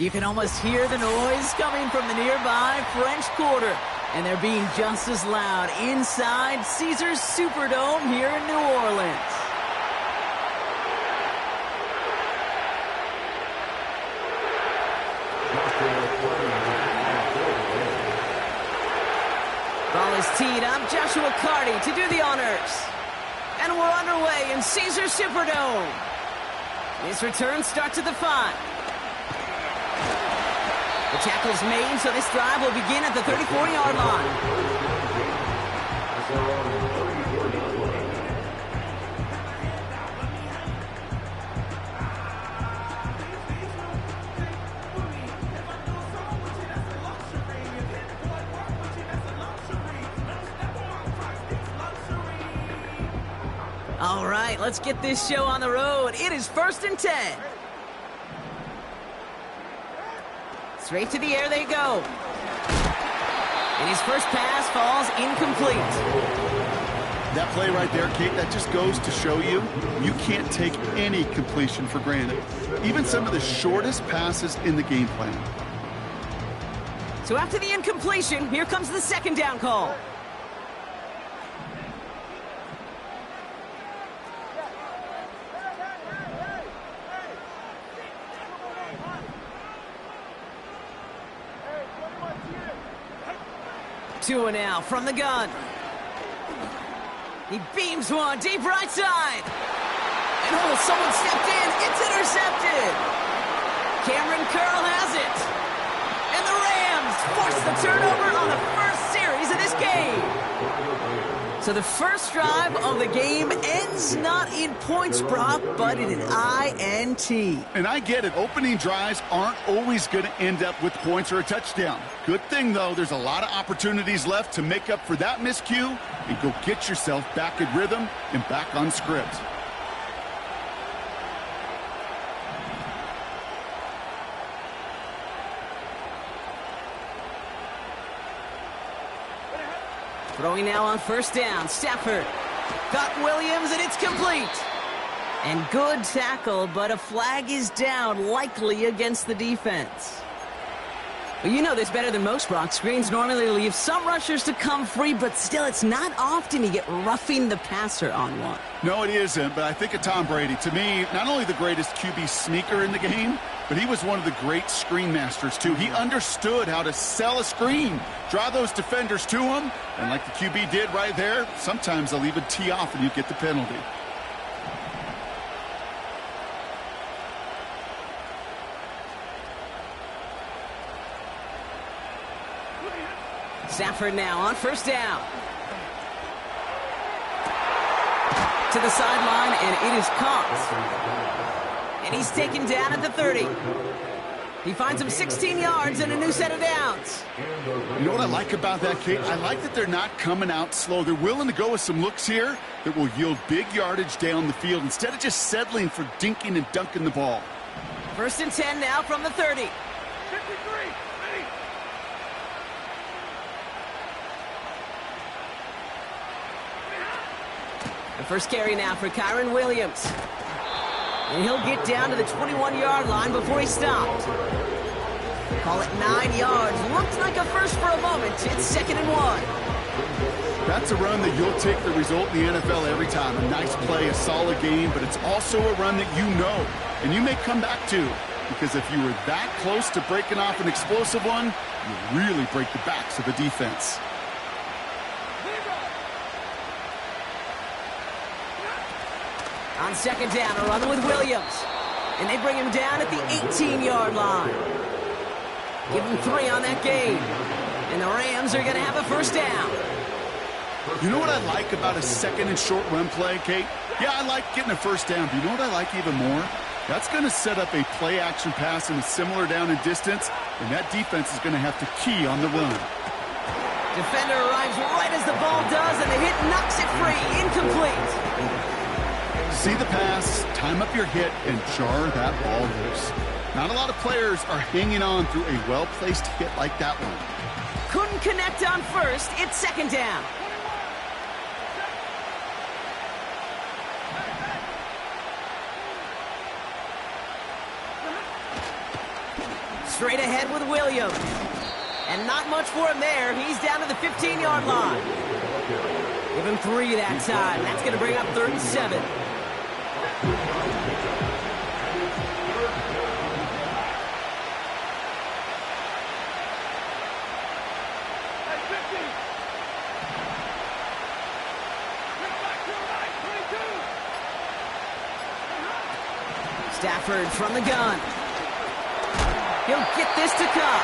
You can almost hear the noise coming from the nearby French Quarter. And they're being just as loud inside Caesars Superdome here in New Orleans. Ball is teed up. Joshua Carty to do the honors. And we're underway in Caesars Superdome. His return starts at the 5. The tackle's made, so this drive will begin at the 34-yard line. All right, let's get this show on the road. It is 1st and 10. Straight to the air they go. And his first pass falls incomplete. That play right there, Kate, that just goes to show you, you can't take any completion for granted. Even some of the shortest passes in the game plan. So after the incompletion, here comes the 2nd down call. Tua now from the gun. He beams one deep right side. And oh, someone stepped in. It's intercepted. Cameron Curl has it. And the Rams force the turnover on the first series of this game. So the first drive of the game ends not in points, Brock, but in an INT. And I get it. Opening drives aren't always going to end up with points or a touchdown. Good thing, though, there's a lot of opportunities left to make up for that miscue and go get yourself back in rhythm and back on script. Throwing now on 1st down. Stafford. Got Williams, and it's complete. And good tackle, but a flag is down, likely against the defense. Well, you know this better than most, Brock. Screens normally leave some rushers to come free, but still, it's not often you get roughing the passer on one. No, it isn't, but I think of Tom Brady. To me, not only the greatest QB sneaker in the game, but he was one of the great screen masters, too. He understood how to sell a screen, draw those defenders to him, and like the QB did right there, sometimes they'll even tee off and you get the penalty. Stafford now on 1st down. To the sideline, and it is caught. And he's taken down at the 30. He finds him 16 yards and a new set of downs. You know what I like about that, Kate? I like that they're not coming out slow. They're willing to go with some looks here that will yield big yardage down the field instead of just settling for dinking and dunking the ball. 1st and 10 now from the 30. 53. The first carry now for Kyren Williams. And he'll get down to the 21-yard line before he stopped. Call it 9 yards. Looked like a first for a moment. It's 2nd and 1. That's a run that you'll take the result in the NFL every time. A nice play, a solid game, but it's also a run that you know and you may come back to. Because if you were that close to breaking off an explosive one, you really break the backs of a defense. On 2nd down, a run with Williams. And they bring him down at the 18-yard line. Give him 3 on that game. And the Rams are going to have a 1st down. You know what I like about a 2nd and short run play, Kate? Yeah, I like getting a 1st down. But you know what I like even more? That's going to set up a play-action pass in a similar down and distance, and that defense is going to have to key on the run. Defender arrives right as the ball does, and the hit knocks it free. Incomplete. See the pass, time up your hit, and jar that ball loose. Not a lot of players are hanging on through a well-placed hit like that one. Couldn't connect on 1st. It's 2nd down. Straight ahead with Williams. And not much for him there. He's down to the 15-yard line. Give him 3 that time. That's going to bring up 3rd and 7. Stafford from the gun. He'll get this to Kupp.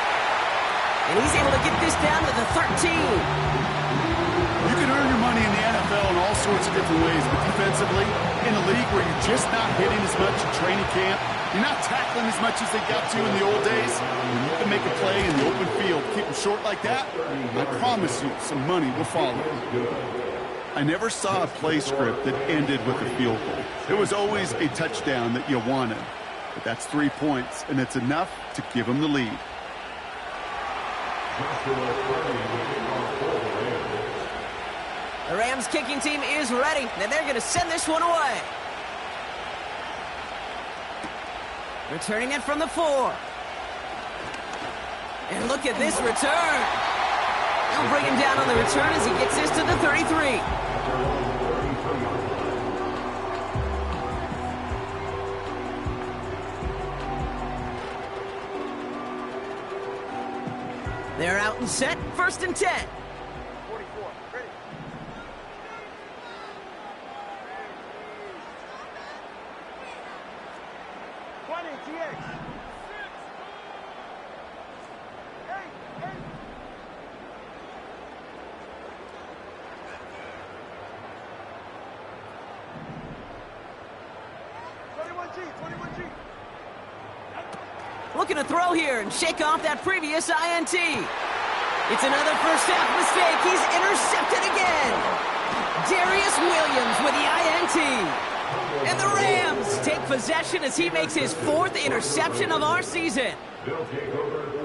And he's able to get this down to the 13. You can earn your money in the NFL in all sorts of different ways, but defensively, in a league where you're just not hitting as much in training camp, you're not tackling as much as they got to in the old days, when you can make a play in the open field, keep them short like that, I promise you some money will follow. I never saw a play script that ended with a field goal. It was always a touchdown that you wanted. But that's 3 points, and it's enough to give them the lead. The Rams kicking team is ready, and they're going to send this one away. Returning it from the 4. And look at this return. They'll bring him down on the return as he gets this to the 33. They're out and set, 1st and 10. 44, ready. TX. Hey. 21G. Looking to throw here and shake off that previous INT. It's another first half mistake. He's intercepted again. Darius Williams with the INT. And the Rams take possession as he makes his 4th interception of our season.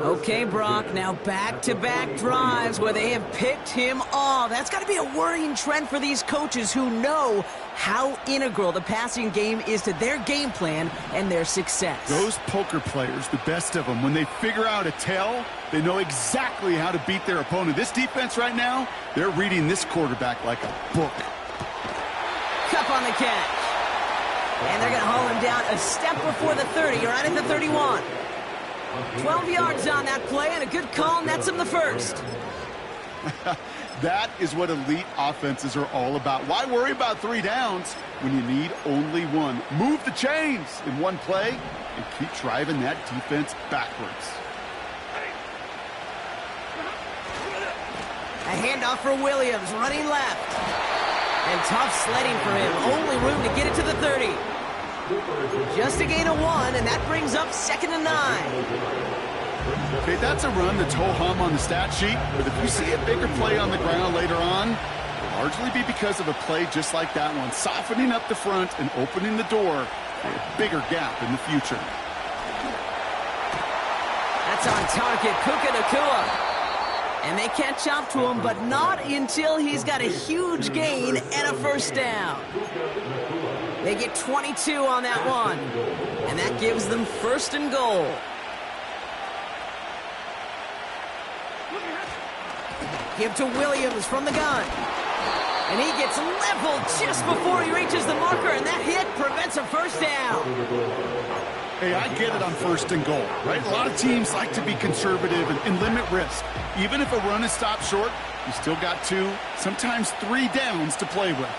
Okay, Brock, now back-to-back drives where they have picked him off. That's got to be a worrying trend for these coaches who know how integral the passing game is to their game plan and their success. Those poker players, the best of them, when they figure out a tell, they know exactly how to beat their opponent. This defense right now, they're reading this quarterback like a book. Kupp on the catch. And they're going to haul him down a step before the 30, right at the 31. 12 yards on that play, and a good call nets him the 1st. That is what elite offenses are all about. Why worry about 3 downs when you need only 1? Move the chains in one play and keep driving that defense backwards. A handoff for Williams, running left. And tough sledding for him. Only room to get it to the 30. Just a gain of 1, and that brings up 2nd and 9. Okay, that's a run that's ho-hum on the stat sheet, but if you see a bigger play on the ground later on, it'll largely be because of a play just like that one, softening up the front and opening the door for a bigger gap in the future. That's on target, Puka Nacua. And they catch up to him, but not until he's got a huge gain and a 1st down. They get 22 on that one, and that gives them 1st and goal. Give to Williams from the gun. And he gets leveled just before he reaches the marker, and that hit prevents a 1st down. Hey, I get it on 1st and goal, right? A lot of teams like to be conservative and limit risk. Even if a run is stopped short, you still got 2, sometimes 3 downs to play with.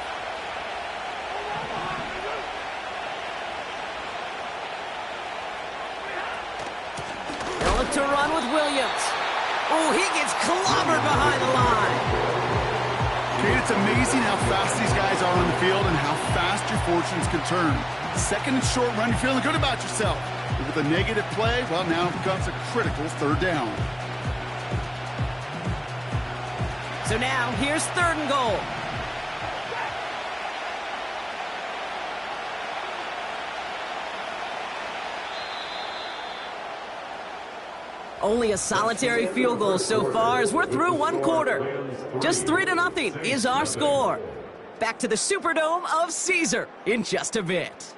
They'll look to run with Williams. Oh, he gets clobbered behind the line. Okay, it's amazing how fast these guys are on the field and how fast your fortunes can turn. 2nd and short run, you're feeling good about yourself. But with a negative play, well, now it becomes a critical 3rd down. So now, here's 3rd and goal. Only a solitary field goal so far as we're through 1 quarter. Just 3-0 is our score. Back to the Superdome of Caesar in just a bit.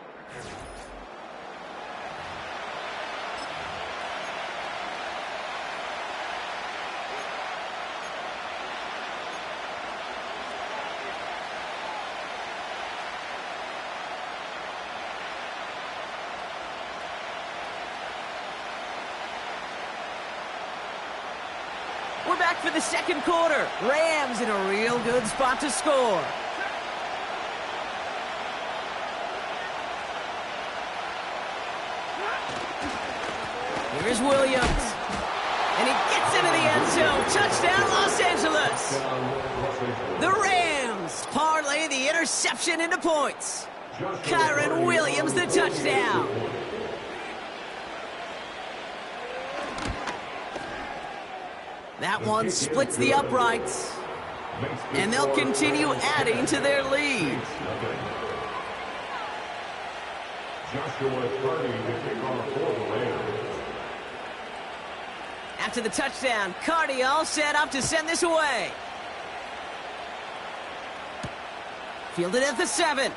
we're back for the second quarter. Rams in a real good spot to score. Here's Williams. And he gets into the end zone. Touchdown, Los Angeles. The Rams parlay the interception into points. Kyren Williams, the touchdown. That one splits the uprights. And they'll continue adding to their lead. After the touchdown, Cardi all set up to send this away. Fielded at the 7.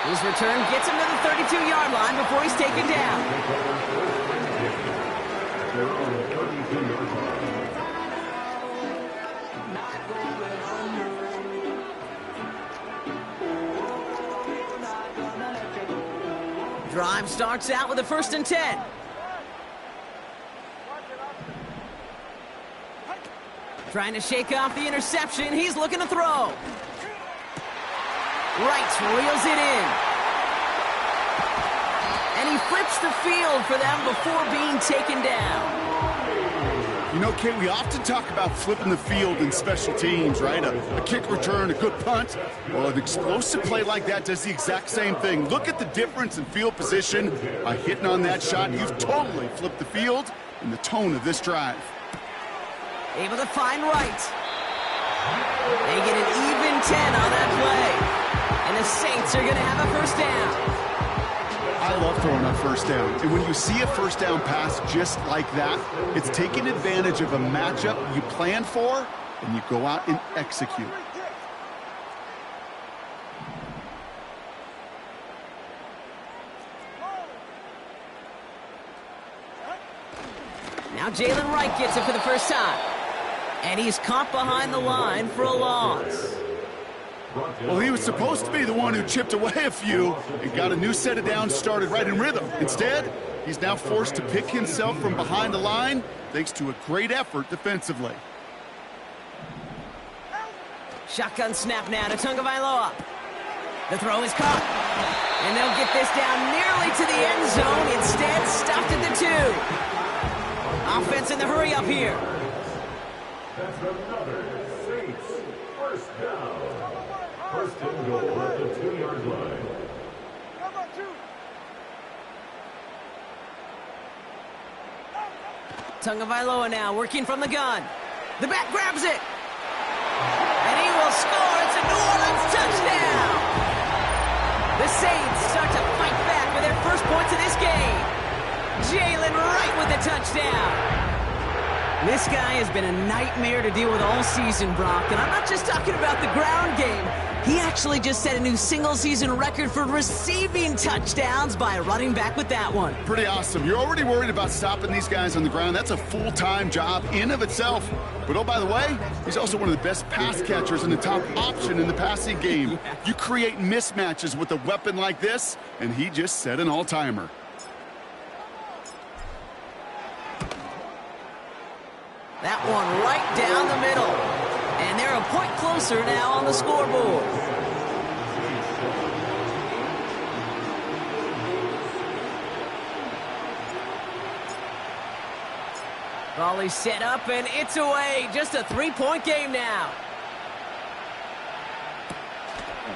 His return gets him to the 32-yard line before he's taken down. Drive starts out with a 1st and 10. Trying to shake off the interception. He's looking to throw. Wright reels it in. And he flips the field for them before being taken down. You know, Kate, we often talk about flipping the field in special teams, right? A kick return, a good punt. Well, an explosive play like that does the exact same thing. Look at the difference in field position. By hitting on that shot, you've totally flipped the field and the tone of this drive. Able to find Wright. They get an even 10 on that play. And the Saints are going to have a 1st down. I love throwing on 1st down. And when you see a 1st down pass just like that, it's taking advantage of a matchup you planned for, and you go out and execute. Now Jalen Wright gets it for the first time. And he's caught behind the line for a loss. Well, he was supposed to be the one who chipped away a few and got a new set of downs started right in rhythm. Instead, he's now forced to pick himself from behind the line thanks to a great effort defensively. Shotgun snap now to Tagovailoa. The throw is caught. And they'll get this down nearly to the end zone. Instead, stopped at the 2. Offense in the hurry up here. That's another Saints 1st down. 1st and goal at the 2-yard line. Tagovailoa now working from the gun. The back grabs it. And he will score. It's a New Orleans touchdown. The Saints start to fight back with their first points of this game. Jalen Wright with the touchdown. This guy has been a nightmare to deal with all season, Brock. And I'm not just talking about the ground game. He actually just set a new single-season record for receiving touchdowns by running back with that one. Pretty awesome. You're already worried about stopping these guys on the ground. That's a full-time job in of itself. But oh, by the way, he's also one of the best pass catchers and the top option in the passing game. You create mismatches with a weapon like this, and he just set an all-timer. That one right down the middle. And they're a point closer now on the scoreboard. Raleigh set up, and it's away. Just a 3-point game now.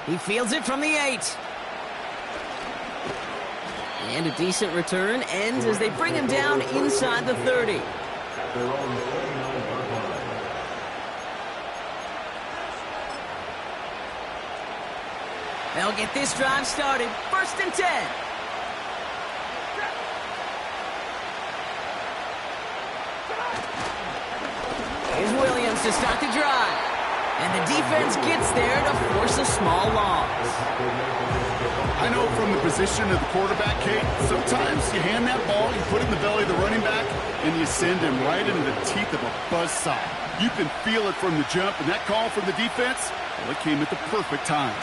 He fields it from the 8. And a decent return ends as they bring him down inside the 30. They'll get this drive started. 1st and 10. Here's Williams to start the drive. And the defense gets there to force a small loss. I know from the position of the quarterback, Kate, sometimes you hand that ball, you put it in the belly of the running back, and you send him right into the teeth of a buzzsaw. You can feel it from the jump, and that call from the defense, well, it came at the perfect time.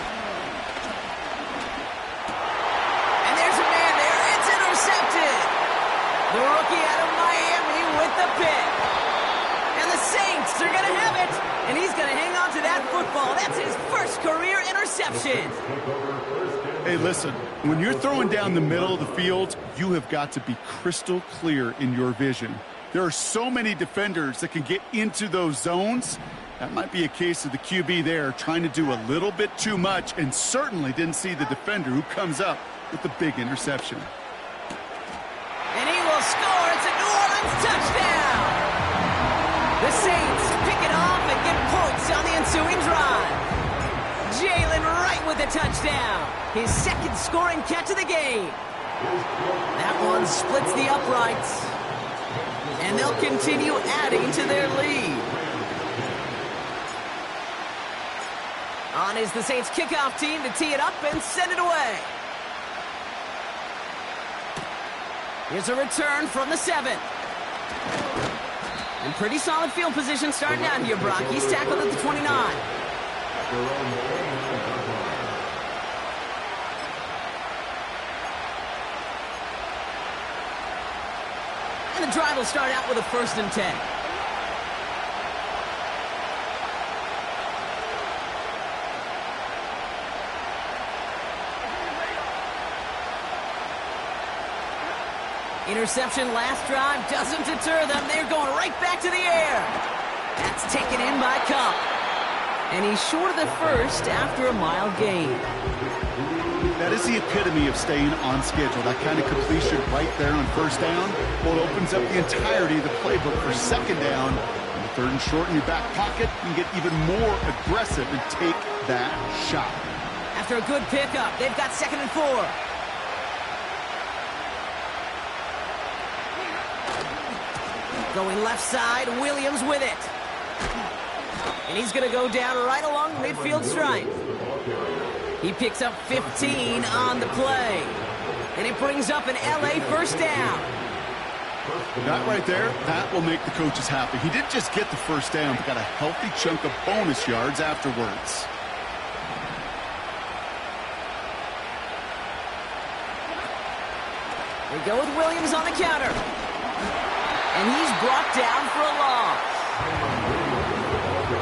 The rookie out of Miami with the pick. And the Saints are going to have it. And he's going to hang on to that football. That's his first career interception. Hey, listen, when you're throwing down the middle of the field, you have got to be crystal clear in your vision. There are so many defenders that can get into those zones. That might be a case of the QB there trying to do a little bit too much and certainly didn't see the defender who comes up with the big interception. And he will score. It's a New Orleans touchdown. The Saints pick it off and get points on the ensuing drive. Jalen Wright with the touchdown. His second scoring catch of the game. That one splits the uprights. And they'll continue adding to their lead. On is the Saints kickoff team to tee it up and send it away. Here's a return from the 7. And pretty solid field position starting out here, Brock. He's tackled at the 29. And the drive will start out with a 1st and 10. Interception last drive doesn't deter them. They're going right back to the air. That's taken in by Kupp. And he's short of the first after a mile gain. That is the epitome of staying on schedule. That kind of completion right there on 1st down. Well, it opens up the entirety of the playbook for 2nd down. On the 3rd and short in your back pocket, you can get even more aggressive and take that shot. After a good pickup, they've got 2nd and 4. Going left side, Williams with it. And he's going to go down right along the midfield stripe. He picks up 15 on the play. And it brings up an LA 1st down. That right there, that will make the coaches happy. He didn't just get the 1st down, but got a healthy chunk of bonus yards afterwards. They go with Williams on the counter. And he's brought down for a loss.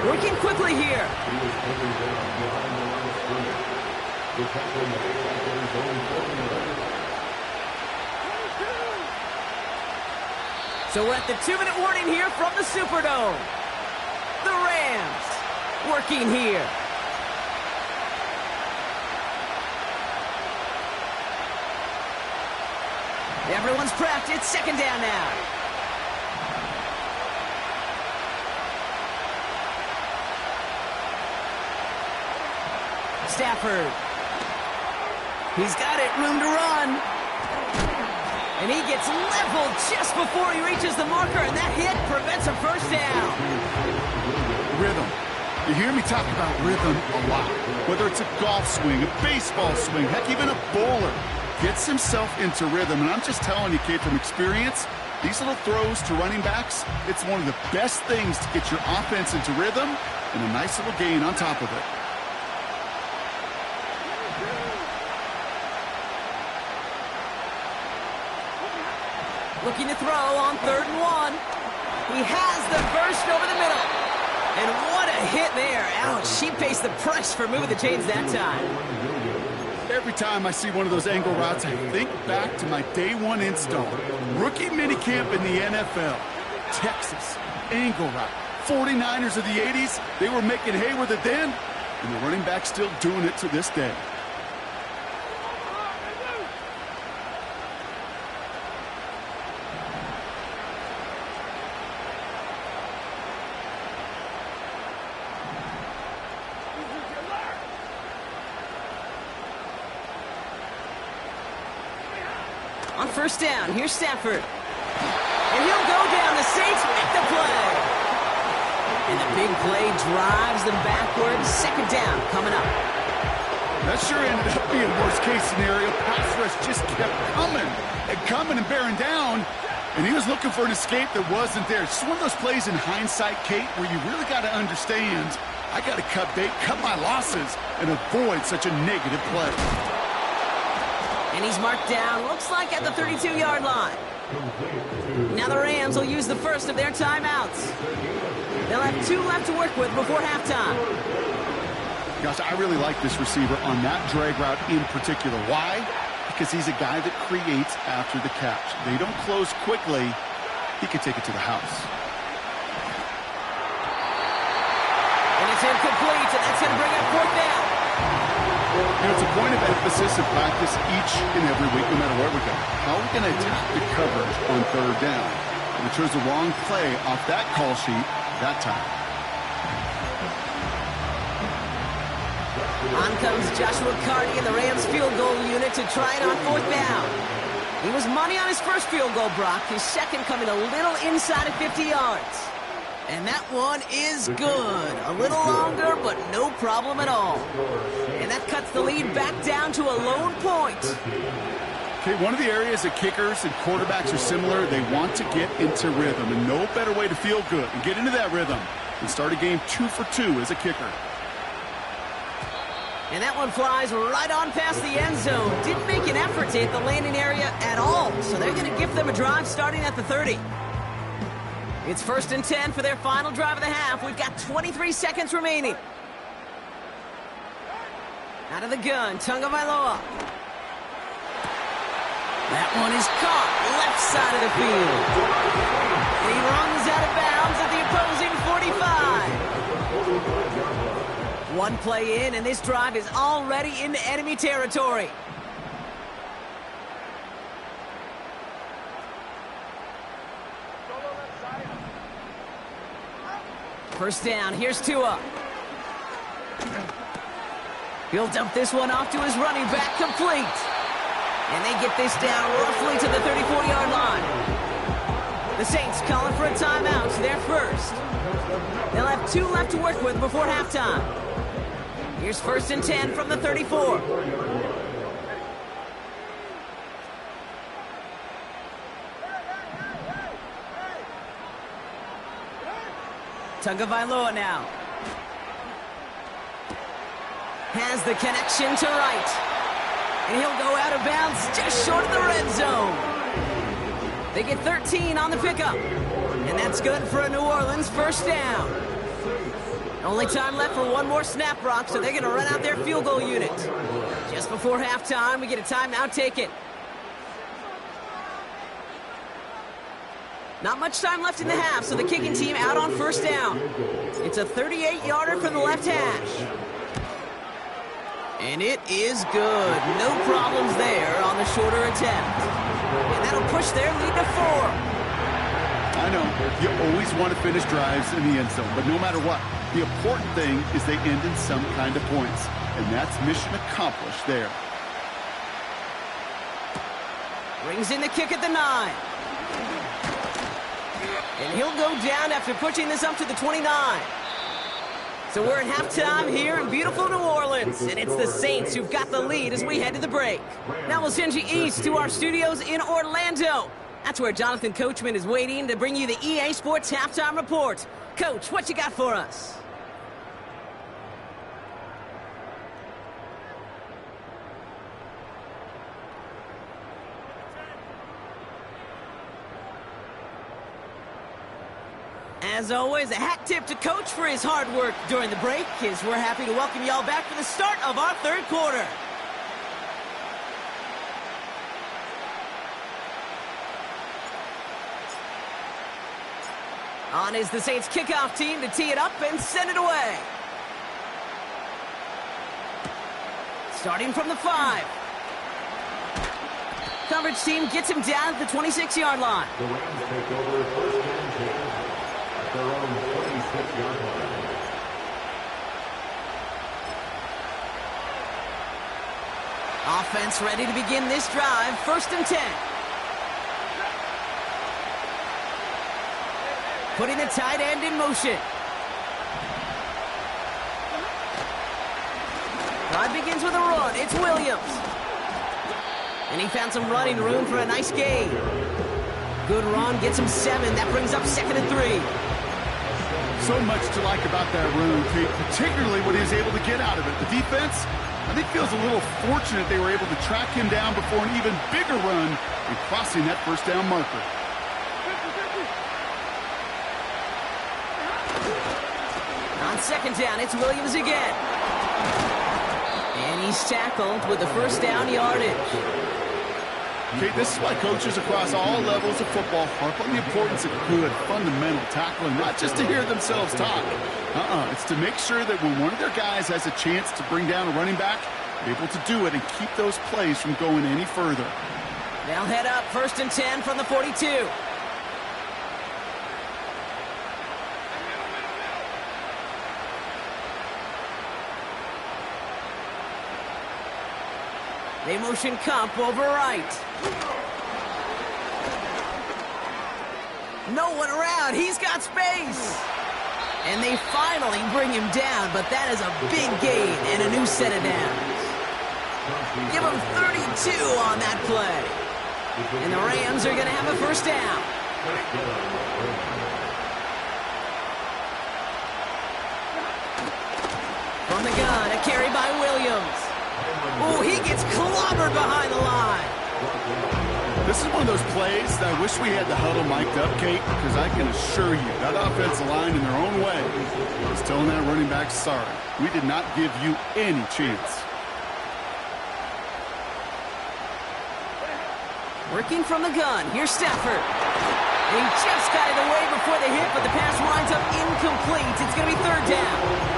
Working quickly here. So we're at the 2-minute warning here from the Superdome. The Rams working here. Everyone's prepped. It's 2nd down now. Stafford. He's got it, room to run. And he gets leveled just before he reaches the marker, and that hit prevents a 1st down. Rhythm. You hear me talk about rhythm a lot. Whether it's a golf swing, a baseball swing, heck, even a bowler gets himself into rhythm. And I'm just telling you, kid, from experience, these little throws to running backs, it's one of the best things to get your offense into rhythm and a nice little gain on top of it. Looking to throw on 3rd and 1. He has the burst over the middle. And what a hit there. Ouch, she pays the price for moving the chains that time. Every time I see one of those angle routes, I think back to my day 1 install. Rookie minicamp in the NFL. Texas, angle route. 49ers of the 80s, they were making hay with it then, and the running back's still doing it to this day. On 1st down, here's Stafford. And he'll go down. The Saints make the play. And the big play drives them backwards. 2nd down coming up. That sure ended up being worst-case scenario. Pass rush just kept coming and bearing down. And he was looking for an escape that wasn't there. It's one of those plays in hindsight, Kate, where you really got to understand, I got to cut bait, cut my losses, and avoid such a negative play. And he's marked down, looks like at the 32-yard line. Now the Rams will use the first of their timeouts. They'll have 2 left to work with before halftime. Gosh, I really like this receiver on that drag route in particular. Why? Because he's a guy that creates after the catch. They don't close quickly. He can take it to the house. And it's incomplete, and that's going to bring up 4th down. You know, it's a point of emphasis in practice each and every week, no matter where we go. How are we going to attack the coverage on 3rd down? And we chose the wrong play off that call sheet that time. On comes Joshua Carty and the Rams field goal unit to try it on 4th down. He was money on his first field goal, Brock. His second coming a little inside of 50 yards. And that one is good. A little longer, but no problem at all. And that cuts the lead back down to a lone point. Okay, one of the areas that kickers and quarterbacks are similar, they want to get into rhythm. And no better way to feel good and get into that rhythm than start a game 2 for 2 as a kicker. And that one flies right on past the end zone. Didn't make an effort to hit the landing area at all. So they're going to give them a drive starting at the 30. It's 1st and 10 for their final drive of the half. We've got 23 seconds remaining. Out of the gun, Tagovailoa. That one is caught left side of the field. And he runs out of bounds at the opposing 45. One play in, and this drive is already into enemy territory. First down, here's Tua. He'll dump this one off to his running back, complete. And they get this down roughly to the 34-yard line. The Saints calling for a timeout, their first. They'll have 2 left to work with before halftime. Here's 1st and 10 from the 34. Tagovailoa now. Has the connection to right. And he'll go out of bounds just short of the red zone. They get 13 on the pickup. And that's good for a New Orleans first down. Only time left for one more snap, Brock, so they're going to run out their field goal unit. Just before halftime, we get a timeout taken. Not much time left in the half, so the kicking team out on first down. It's a 38-yarder from the left hash. And it is good. No problems there on the shorter attempt. And that'll push their lead to 4. I know, you always want to finish drives in the end zone, but no matter what, the important thing is they end in some kind of points. And that's mission accomplished there. Brings in the kick at the 9. And he'll go down after pushing this up to the 29. So we're at halftime here in beautiful New Orleans, and it's the Saints who've got the lead as we head to the break. Now we'll send you east to our studios in Orlando. That's where Jonathan Coachman is waiting to bring you the EA Sports Halftime Report. Coach, what you got for us? As always, a hat tip to Coach for his hard work during the break, as we're happy to welcome y'all back for the start of our third quarter. On is the Saints kickoff team to tee it up and send it away. Starting from the 5. Coverage team gets him down at the 26-yard line. The Rams take over first and 10 at their own 26-yard line. Offense ready to begin this drive. First and 10. Putting the tight end in motion. Drive begins with a run. It's Williams. And he found some running room for a nice gain. Good run, gets him 7. That brings up 2nd and 3. So much to like about that run, particularly what he was able to get out of it. The defense, I think feels a little fortunate they were able to track him down before an even bigger run and crossing that first down marker. On second down, it's Williams again. And he's tackled with the first down yardage. Okay, this is why coaches across all levels of football harp on the importance of good, fundamental tackling, not just to hear themselves talk. It's to make sure that when one of their guys has a chance to bring down a running back, they're able to do it and keep those plays from going any further. They'll head up 1st and 10 from the 42. They motion Kump over right. No one around. He's got space. And they finally bring him down, but that is a big gain and a new set of downs. Give him 32 on that play. And the Rams are going to have a first down. From the gun, a carry by Williams. Oh, he gets clobbered behind the line. This is one of those plays that I wish we had the huddle mic'd up, Kate, because I can assure you that offensive line in their own way is telling that running back, sorry, we did not give you any chance. Working from the gun, here's Stafford. And he just got it away before the hit, but the pass winds up incomplete. It's going to be third down.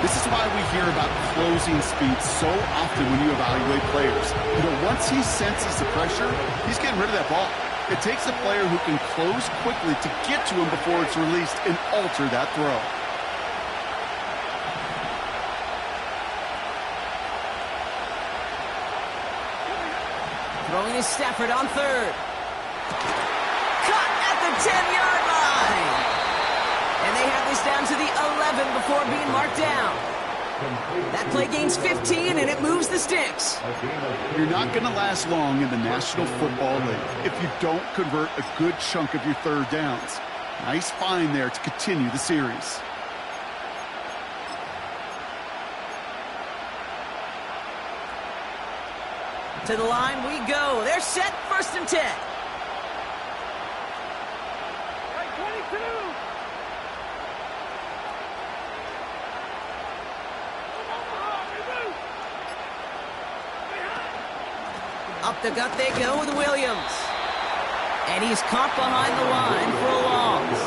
This is why we hear about closing speed so often when you evaluate players. You know, once he senses the pressure, he's getting rid of that ball. It takes a player who can close quickly to get to him before it's released and alter that throw. Throwing is Stafford on third. Caught at the 10-yard line. And they have this down to the 11 before being marked down. That play gains 15, and it moves the sticks. You're not going to last long in the National Football League if you don't convert a good chunk of your third downs. Nice find there to continue the series. To the line we go. They're set, 1st and 10. Up the gut they go with Williams. And he's caught behind the line for a loss.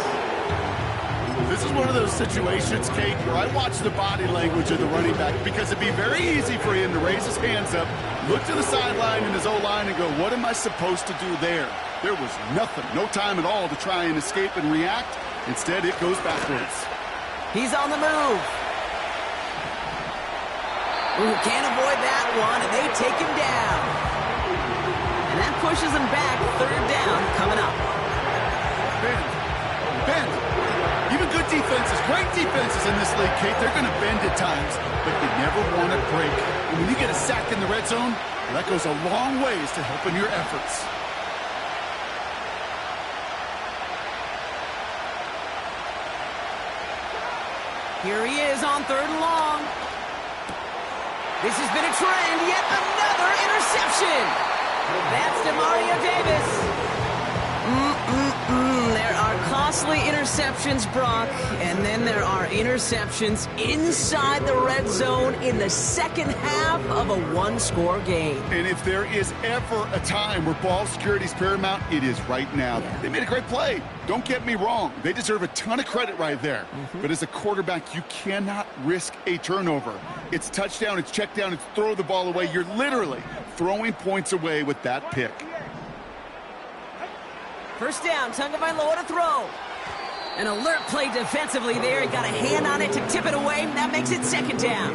This is one of those situations, Kate, where I watch the body language of the running back because it'd be very easy for him to raise his hands up, look to the sideline in his O-line and go, what am I supposed to do there? There was nothing, no time at all to try and escape and react. Instead, it goes backwards. He's on the move. Ooh, can't avoid that one, and they take him down. And that pushes him back, third down coming up. Bend. Even good defenses, great defenses in this league, Kate, they're going to bend at times, but they never want to break. And when you get a sack in the red zone, that goes a long ways to helping your efforts. Here he is on 3rd and long. This has been a trend, yet another interception. That's Demario Davis. There are costly interceptions, Brock, and then there are interceptions inside the red zone in the second half of a one-score game. And if there is ever a time where ball security is paramount, it is right now. They made a great play. Don't get me wrong. They deserve a ton of credit right there. But as a quarterback, you cannot risk a turnover. It's touchdown, it's check down, it's throw the ball away. You're literally throwing points away with that pick. First down, Tagovailoa to throw. An alert play defensively there. He got a hand on it to tip it away. That makes it 2nd down.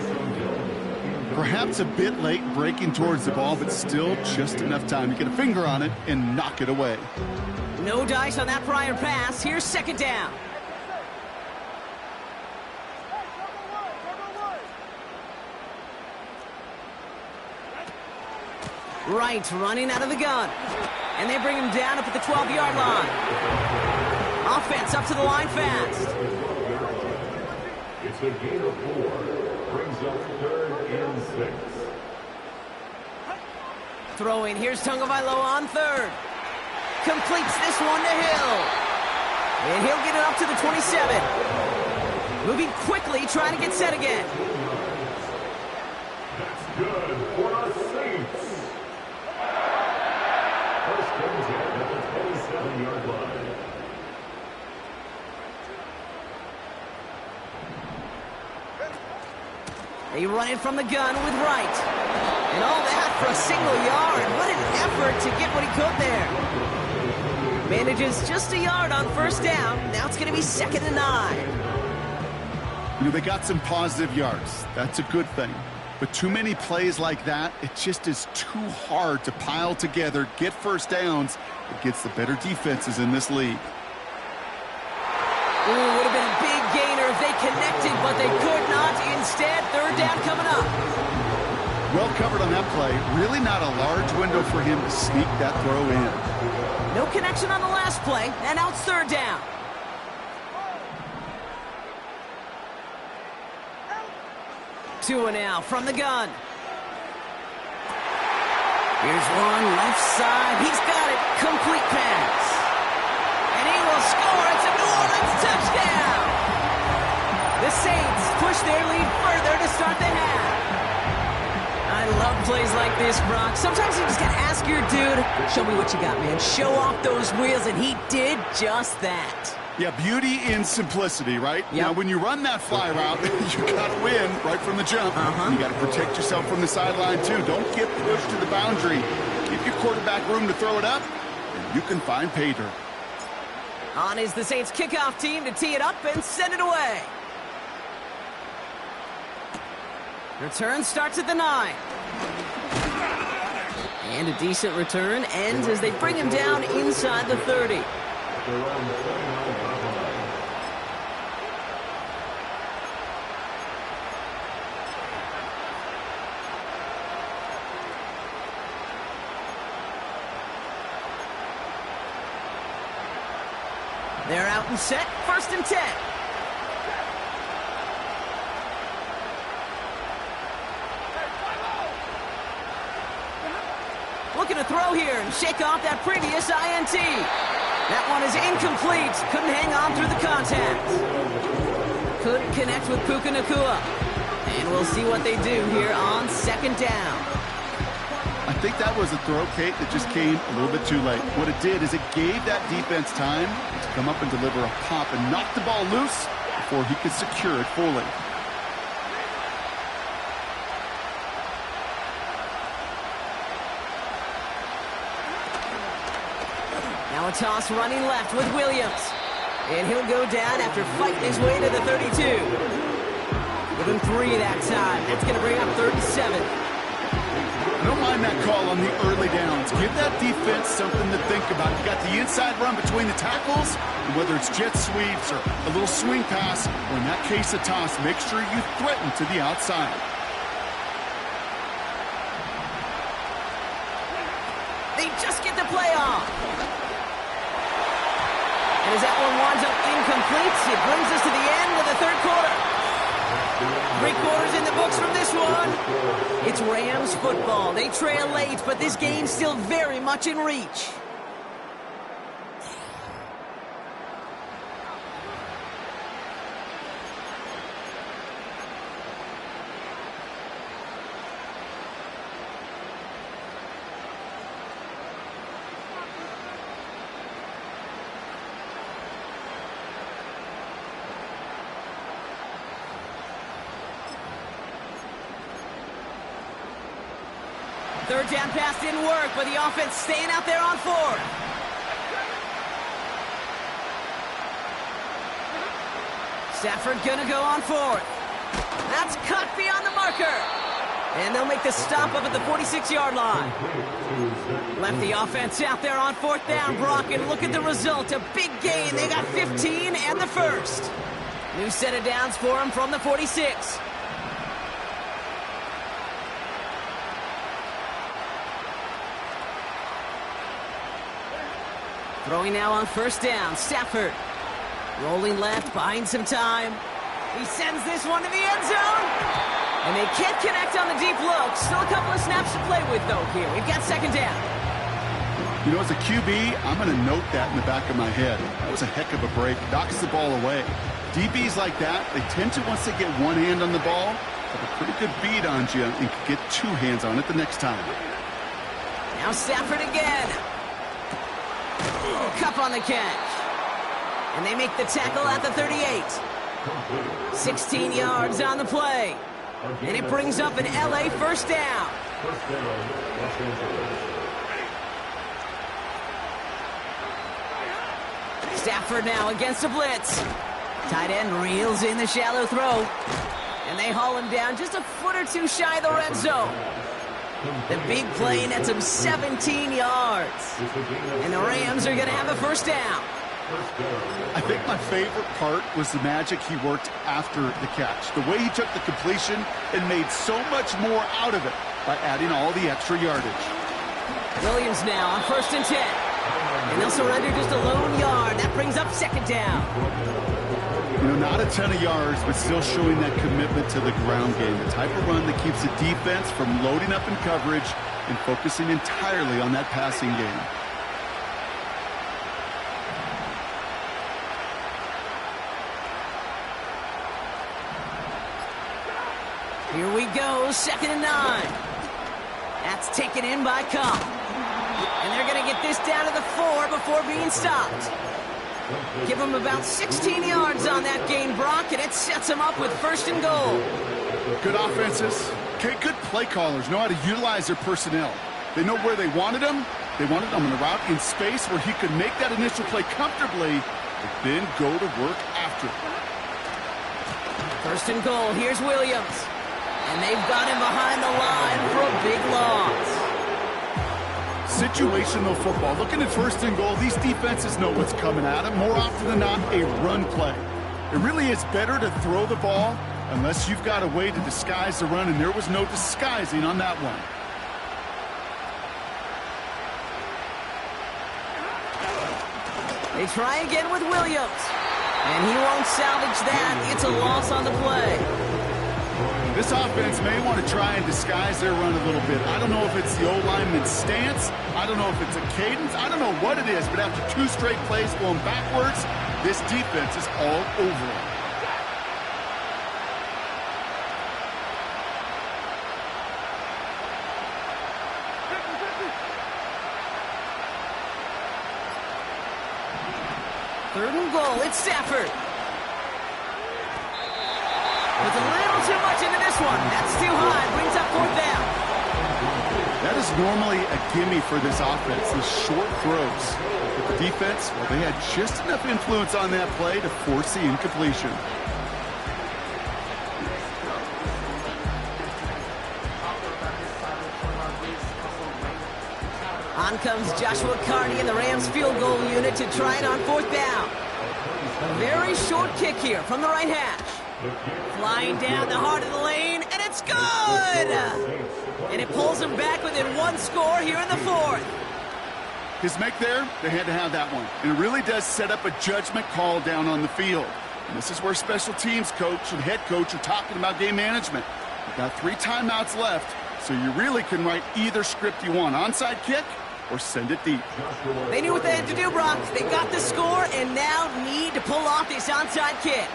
Perhaps a bit late breaking towards the ball, but still just enough time to get a finger on it and knock it away. No dice on that prior pass. Here's 2nd down. Right, running out of the gun. And they bring him down up at the 12-yard line. Offense up to the line fast. It's a gain of 4. brings up 3rd and 6. Throwing, here's Tagovailoa on 3rd. Completes this one to Hill. And he'll get it up to the 27. Moving quickly, trying to get set again. That's good for the Saints. 1st and 10 at the 27-yard line. They run it from the gun with Wright. And all that for a single yard. What an effort to get what he could there. Manages just a yard on 1st down. Now it's going to be 2nd and 9. You know, they got some positive yards. That's a good thing. But too many plays like that, it just is too hard to pile together, get 1st downs against the better defenses in this league. Ooh, would have been a big gainer if they connected, but they could not. Instead, 3rd down coming up. Well covered on that play. Really not a large window for him to sneak that throw in. No connection on the last play, and now it's 3rd down. Tua now from the gun. Here's one, left side. He's got it. Complete pass. And he will score. It's a New Orleans touchdown. The Saints push their lead further to start the half. I love plays like this, Brock. Sometimes you just got to ask your dude, show me what you got, man. Show off those wheels, and he did just that. Yeah, beauty in simplicity, right? Yep. Now, when you run that fly route, you got to win right from the jump. You got to protect yourself from the sideline, too. Don't get pushed to the boundary. Give your quarterback room to throw it up, and you can find pay dirt. On is the Saints kickoff team to tee it up and send it away. Return starts at the 9. And a decent return ends as they bring him down inside the 30. They're out and set, 1st and 10. Looking to throw here and shake off that previous INT. That one is incomplete. Couldn't hang on through the contact. Couldn't connect with Puka Nacua. And we'll see what they do here on 2nd down. I think that was a throw, Kate, that just came a little bit too late. What it did is it gave that defense time to come up and deliver a pop and knock the ball loose before he could secure it fully. Now a toss running left with Williams. And he'll go down after fighting his way to the 32. Give him 3 that time. That's going to bring up 3rd and 7. I don't mind that call on the early downs. Give that defense something to think about. You got the inside run between the tackles, and whether it's jet sweeps or a little swing pass, or in that case a toss, make sure you threaten to the outside. They just get the play off. And as that one winds up incomplete, it brings us to the end of the 3rd quarter. 3 quarters in the books from this one. It's Rams football. They trail late, but this game's still very much in reach. Third down pass didn't work, but the offense staying out there on 4th. Stafford gonna go on 4th. That's cut beyond the marker. And they'll make the stop up at the 46-yard line. Left the offense out there on 4th down, Brock, and look at the result. A big gain. They got 15 and the 1st. New set of downs for them from the 46. Throwing now on 1st down, Stafford. Rolling left, buying some time. He sends this one to the end zone. And they can't connect on the deep look. Still a couple of snaps to play with, though, here. We've got second down. You know, as a QB, I'm going to note that in the back of my head. That was a heck of a break. Knocks the ball away. DBs like that, they tend to, once they get one hand on the ball, have a pretty good beat on you and can get two hands on it the next time. Now Stafford again. Cup on the catch. And they make the tackle at the 38. 16 yards on the play. And it brings up an LA first down. First down, Los Angeles. Stafford now against a blitz. Tight end reels in the shallow throw. And they haul him down just a foot or two shy of the red zone. The big play nets him 17 yards. And the Rams are going to have a first down. I think my favorite part was the magic he worked after the catch. The way he took the completion and made so much more out of it by adding all the extra yardage. Williams now on 1st and 10. And they'll surrender just a lone yard. That brings up second down. You know, not a ton of yards, but still showing that commitment to the ground game. The type of run that keeps the defense from loading up in coverage and focusing entirely on that passing game. Here we go, 2nd and 9. That's taken in by Cup. And they're going to get this down to the 4 before being stopped. Give them about 16 yards on that gain, Brock, and it sets them up with 1st and goal. Good offenses. Okay, good play callers know how to utilize their personnel. They know where they wanted them. They wanted them on a route in space where he could make that initial play comfortably, but then go to work after. 1st and goal. Here's Williams. And they've got him behind the line for a big loss. Situational football. Looking at 1st and goal, these defenses know what's coming at them. More often than not, a run play. It really is better to throw the ball unless you've got a way to disguise the run, and there was no disguising on that one. They try again with Williams. And he won't salvage that. It's a loss on the play. This offense may want to try and disguise their run a little bit. I don't know if it's the O-lineman's stance. I don't know if it's a cadence. I don't know what it is, but after 2 straight plays going backwards, this defense is all over it. Third and goal, it's Stafford. With a little too much into this one. That's too high. Brings up 4th down. That is normally a gimme for this offense, these short throws. But the defense, well, they had just enough influence on that play to force the incompletion. On comes Joshua Carney and the Rams field goal unit to try it on 4th down. A very short kick here from the right hash. Flying down the heart of the lane, and it's good! And it pulls them back within 1 score here in the 4th. His make there, they had to have that one. And it really does set up a judgment call down on the field. And this is where special teams coach and head coach are talking about game management. You've got 3 timeouts left, so you really can write either script you want. Onside kick or send it deep. They knew what they had to do, Brock. They got the score and now need to pull off this onside kick.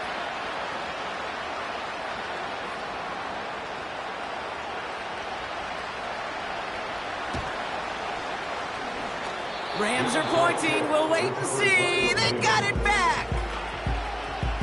Rams are pointing. We'll wait and see. They got it back.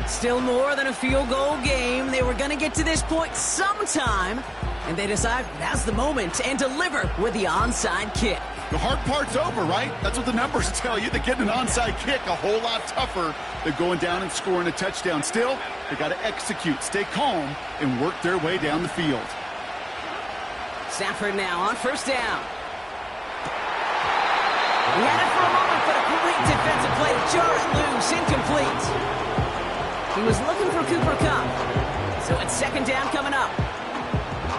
Still more than a field goal game. They were going to get to this point sometime, and they decide now's the moment and deliver with the onside kick. The hard part's over, right? That's what the numbers tell you. They're getting an onside kick a whole lot tougher than going down and scoring a touchdown. Still, they got to execute, stay calm, and work their way down the field. Stafford now on 1st down. He had it for a moment, but a great defensive play to jar it loose, incomplete. He was looking for Cooper Kupp. So it's 2nd down coming up.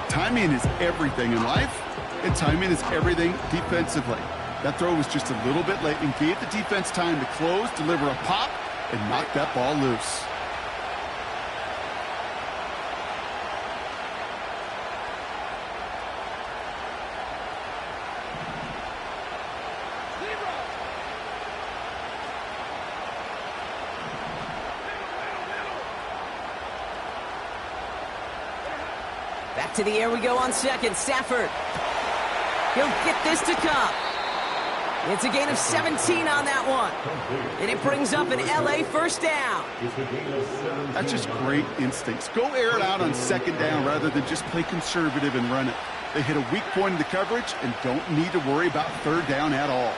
Timing is everything in life, and timing is everything defensively. That throw was just a little bit late and gave the defense time to close, deliver a pop, and knock that ball loose. Back to the air we go on second. Stafford. He'll get this to Kupp. It's a gain of 17 on that one. And it brings up an LA first down. That's just great instincts. Go air it out on second down rather than just play conservative and run it. They hit a weak point in the coverage and don't need to worry about third down at all.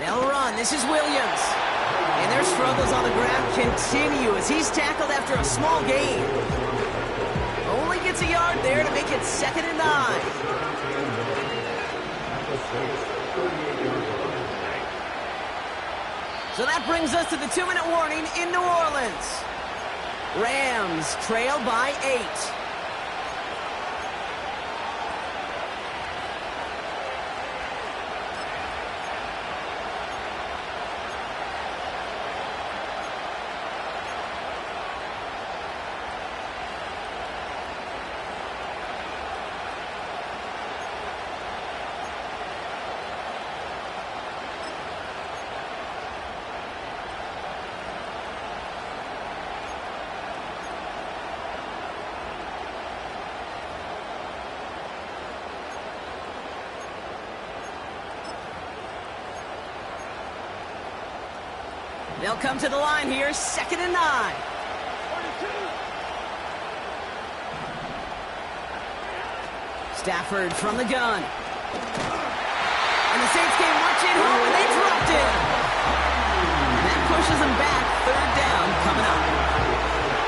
They'll run. This is Williams. And their struggles on the ground continue as he's tackled after a small gain. Only gets a yard there to make it 2nd and 9. So that brings us to the 2-minute warning in New Orleans. Rams trail by 8. They'll come to the line here, 2nd and 9. Stafford from the gun. And the Saints came marching home, and they dropped it. And that pushes them back, 3rd down coming up.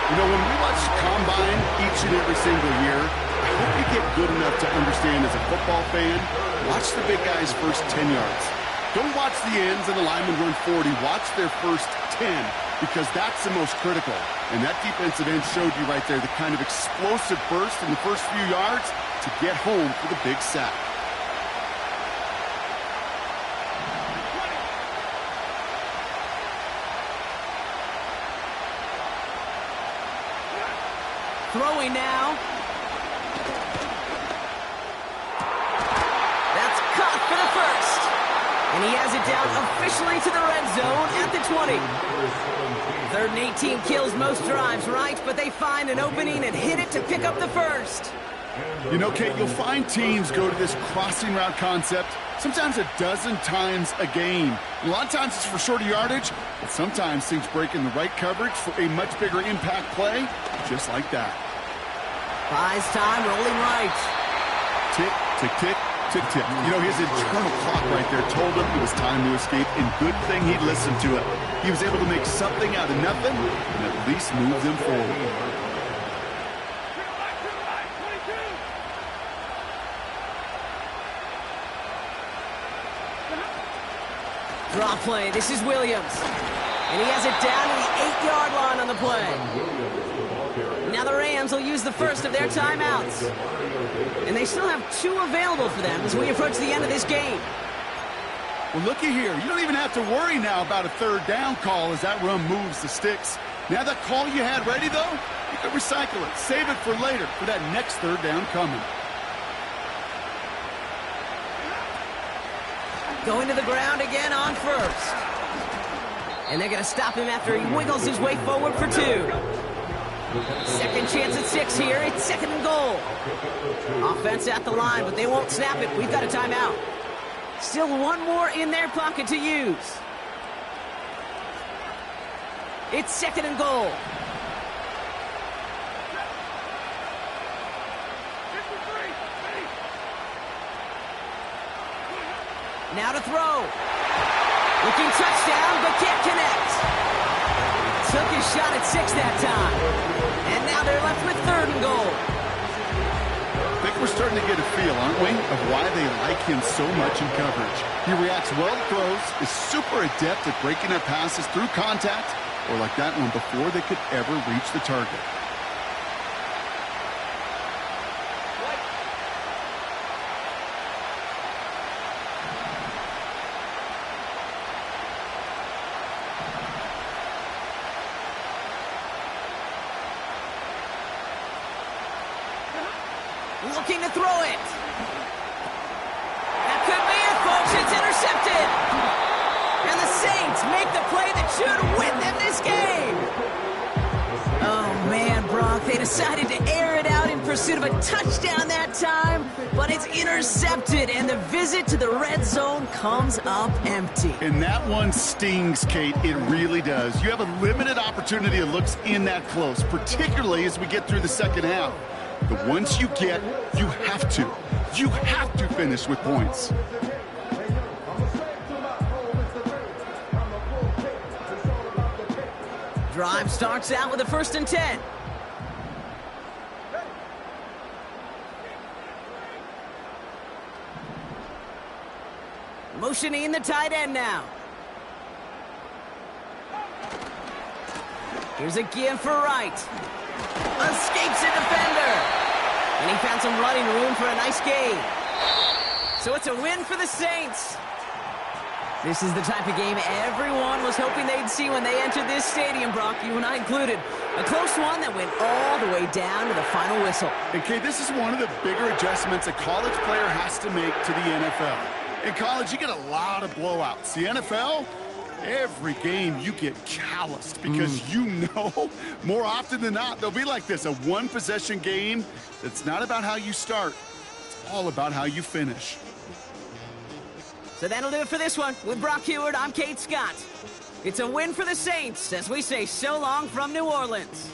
You know, when we watch Combine each and every single year, I hope you get good enough to understand as a football fan, watch the big guys' first 10 yards. Don't watch the ends and the linemen run 40. Watch their first 10 because that's the most critical. And that defensive end showed you right there the kind of explosive burst in the first few yards to get home for the big sack. Throwing now. That's caught for the first. And he has it down officially to the red zone at the 20. 3rd and 18 kills most drives, right? But they find an opening and hit it to pick up the first. You know, Kate, you'll find teams go to this crossing route concept sometimes a dozen times a game. A lot of times it's for shorter yardage, but sometimes things break in the right coverage for a much bigger impact play, just like that. Buys time, rolling right. Tick, tick, tick. Tick-tick. You know, his internal clock right there told him it was time to escape, and good thing he listened to it. He was able to make something out of nothing and at least move them forward. Draw play. This is Williams. And he has it down to the 8-yard line on the play. Now the Rams will use the first of their timeouts. And they still have 2 available for them as we approach the end of this game. Well, looky here. You don't even have to worry now about a 3rd down call as that run moves the sticks. Now that call you had ready, though, you can recycle it. Save it for later for that next 3rd down coming. Going to the ground again on first. And they're going to stop him after he wiggles his way forward for 2. Second chance at 6 here. It's 2nd and goal. Offense at the line, but they won't snap it. We've got a timeout. Still 1 more in their pocket to use. It's 2nd and goal. Now to throw. Looking touchdown, but can't connect. Took his shot at 6 that time. And now they're left with 3rd and goal. I think we're starting to get a feel, aren't we, of why they like him so much in coverage. He reacts well to throws, is super adept at breaking their passes through contact, or like that one before they could ever reach the target. Looking to throw it. That could be it, folks. It's intercepted. And the Saints make the play that should win them this game. Oh, man, Brock, they decided to air it out in pursuit of a touchdown that time, but it's intercepted, and the visit to the red zone comes up empty. And that one stings, Kate. It really does. You have a limited opportunity that looks in that close, particularly as we get through the second half. But once you have to finish with points. Drive starts out with a 1st and 10. Motioning the tight end now. Here's a give for Wright. Escapes a defender. And he found some running room for a nice gain. So it's a win for the Saints. This is the type of game everyone was hoping they'd see when they entered this stadium, Brock, you and I included. A close one that went all the way down to the final whistle. And Kate, this is one of the bigger adjustments a college player has to make to the NFL. In college, you get a lot of blowouts. The NFL, every game you get calloused because you know more often than not they'll be like this, a one-possession game that's not about how you start. It's all about how you finish. So that'll do it for this one. With Brock Huard, I'm Kate Scott. It's a win for the Saints as we say so long from New Orleans.